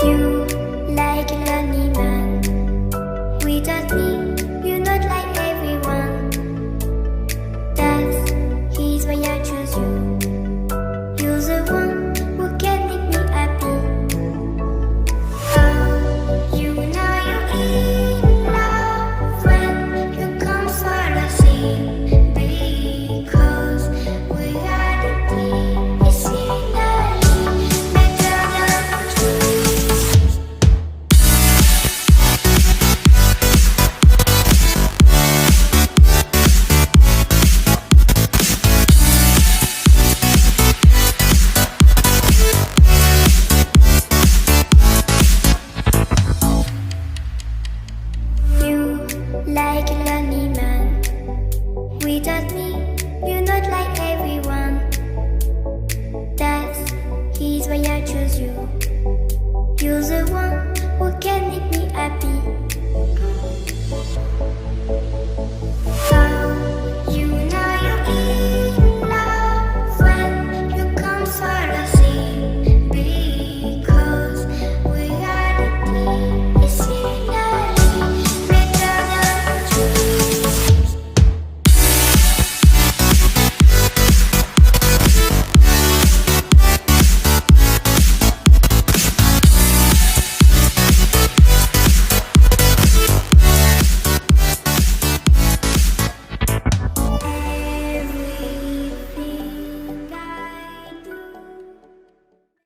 You like a lonely man. Without me, you're not like everyone. That's he's why I choose you. You're the one who can make me happy. Oh, you know you're in love when you come for the sea. Because we are the team, it's finally better than dreams. You like a lonely man. Without me, you're not like everyone. That's he's why I choose you. You're the one